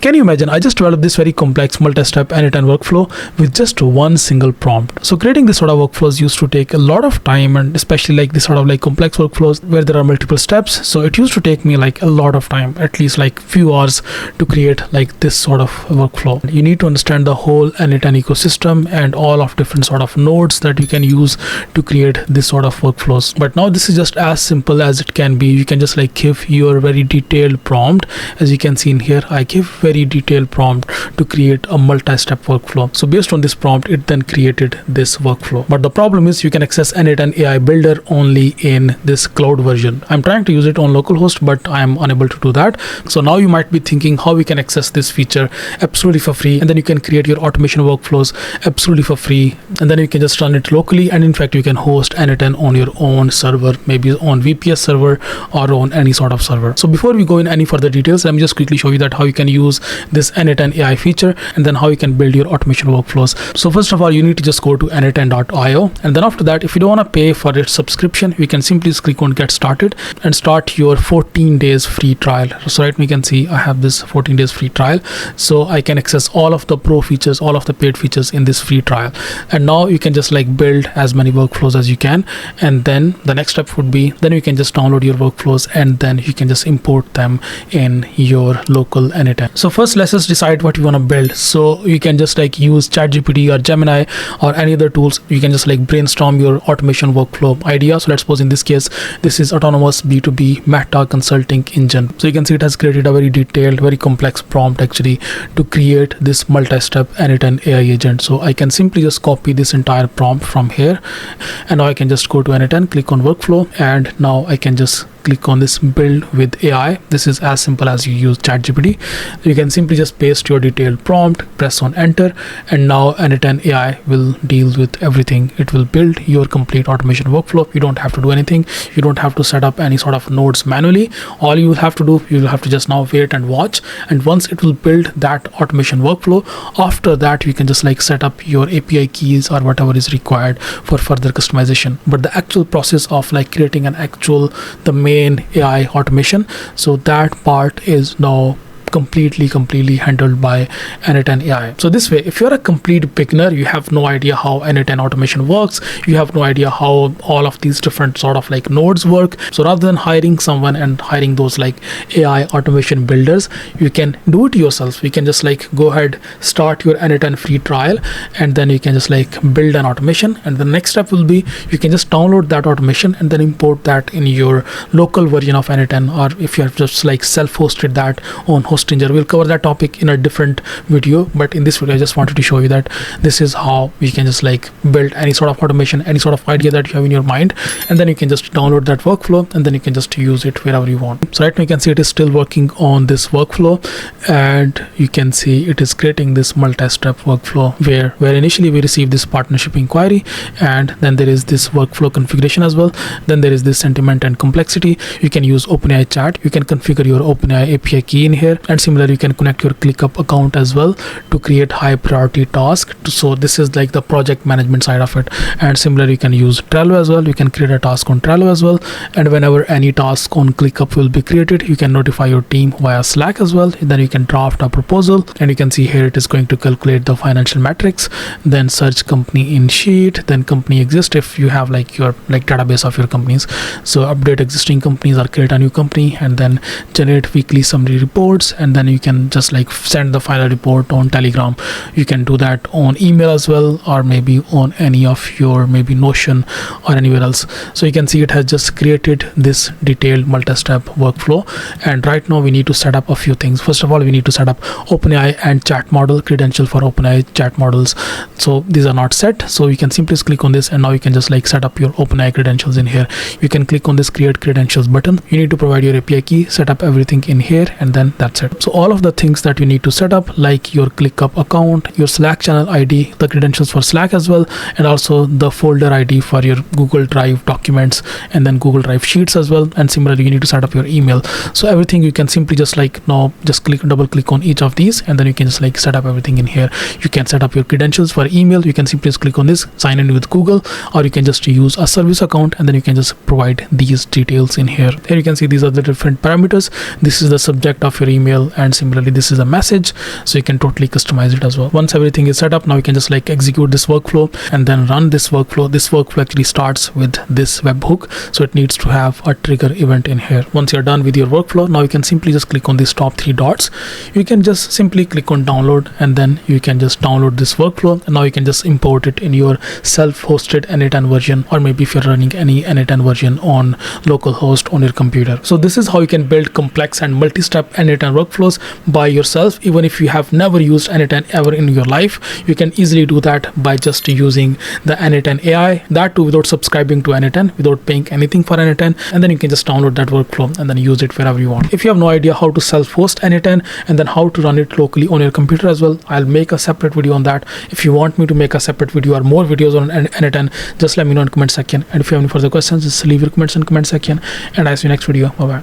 Can you imagine? I just developed this very complex multi-step n8n workflow with just one single prompt. So creating this sort of workflows used to take a lot of time, and especially like this sort of like complex workflows where there are multiple steps. So it used to take me like a lot of time, at least like few hours to create like this sort of workflow. You need to understand the whole n8n ecosystem and all of different sort of nodes that you can use to create this sort of workflows. But now this is just as simple as it can be. You can just like give your very detailed prompt. As you can see in here, I give very detailed prompt to create a multi-step workflow. So based on this prompt, it then created this workflow. But the problem is you can access n8n AI Builder only in this cloud version. I'm trying to use it on localhost, but I'm unable to do that. So now you might be thinking how we can access this feature absolutely for free, and then you can create your automation workflows absolutely for free, and then you can just run it locally. And in fact, you can host n8n on your own server, maybe on VPS server or on any sort of server. So before we go in any further details, let me just quickly show you that how you can use this n8n AI feature, and then how you can build your automation workflows. So first of all, you need to just go to n8n.io, and then after that, if you don't want to pay for its subscription, you can simply just click on get started and start your 14 days free trial. So right now you can see I have this 14 days free trial, so I can access all of the pro features, all of the paid features in this free trial. And now you can just like build as many workflows as you can, and then the next step would be then you can just download your workflows, and then you can just import them in your local n8n. So first, let's just decide what you want to build. So you can just like use ChatGPT or Gemini or any other tools. You can just like brainstorm your automation workflow idea. So let's suppose in this case, this is autonomous B2B meta consulting engine. So you can see it has created a very detailed, very complex prompt actually to create this multi-step n8n AI agent. So I can simply just copy this entire prompt from here, and now I can just go to n8n, click on workflow, and now I can just click on this build with AI. This is as simple as you use ChatGPT. You can simply just paste your detailed prompt, press on enter, and now n8n AI will deal with everything. It will build your complete automation workflow. You don't have to do anything. You don't have to set up any sort of nodes manually. All you will have to do, you will have to just now wait and watch. And once it will build that automation workflow, after that you can just like set up your API keys or whatever is required for further customization. But the actual process of like creating the main AI automation, so that part is now completely handled by n8n AI. So this way, if you're a complete beginner, you have no idea how n8n automation works, you have no idea how all of these different sort of like nodes work. So rather than hiring someone and hiring those like AI automation builders, you can do it yourself. You can just like go ahead, start your n8n free trial, and then you can just like build an automation. And the next step will be you can just download that automation and then import that in your local version of n8n, or if you have just like self-hosted that on Hostinger. We'll cover that topic in a different video, but in this video I just wanted to show you that this is how we can just like build any sort of automation, any sort of idea that you have in your mind, and then you can just download that workflow, and then you can just use it wherever you want. So right now you can see it is still working on this workflow, and you can see it is creating this multi-step workflow where initially we receive this partnership inquiry, and then there is this workflow configuration as well. Then there is this sentiment and complexity. You can use OpenAI chat. You can configure your OpenAI API key in here, and similarly you can connect your ClickUp account as well to create high priority tasks. So this is like the project management side of it. And similarly you can use Trello as well. You can create a task on Trello as well, and whenever any task on ClickUp will be created, you can notify your team via Slack as well. Then you can draft a proposal, and you can see here it is going to calculate the financial metrics, then search company in sheet, then company exist if you have like your like database of your companies. So update existing companies or create a new company, and then generate weekly summary reports, and then you can just like send the final report on Telegram. You can do that on email as well, or maybe on any of your maybe Notion or anywhere else. So you can see it has just created this detailed multi-step workflow. And right now we need to set up a few things. First of all, we need to set up OpenAI and chat model credential for OpenAI chat models. So these are not set, so you can simply click on this, and now you can just like set up your OpenAI credentials in here. You can click on this create credentials button. You need to provide your API key, set up everything in here, and then that's it. So all of the things that you need to set up, like your ClickUp account, your Slack channel ID, the credentials for Slack as well, and also the folder ID for your Google Drive documents, and then Google Drive sheets as well. And similarly you need to set up your email. So everything you can simply just like now just double click on each of these, and then you can just like set up everything in here. You can set up your credentials for email. You can simply just click on this, sign in with Google, or you can just use a service account, and then you can just provide these details in here. Here you can see these are the different parameters. This is the subject of your email, email, and similarly this is a message, so you can totally customize it as well. Once everything is set up, now you can just like execute this workflow and then run this workflow. This workflow actually starts with this webhook, so it needs to have a trigger event in here. Once you're done with your workflow, now you can simply just click on these top 3 dots. You can just simply click on download, and then you can just download this workflow, and now you can just import it in your self-hosted n8n version, or maybe if you're running any n8n version on localhost on your computer. So this is how you can build complex and multi-step n8n workflows by yourself. Even if you have never used n8n ever in your life, you can easily do that by just using the n8n AI, that too without subscribing to n8n, without paying anything for n8n, and then you can just download that workflow and then use it wherever you want. If you have no idea how to self-host n8n and then how to run it locally on your computer as well, I'll make a separate video on that. If you want me to make a separate video or more videos on n8n, just let me know in the comment section. And if you have any further questions, just leave your comments in the comment section, and I'll see you next video. Bye bye.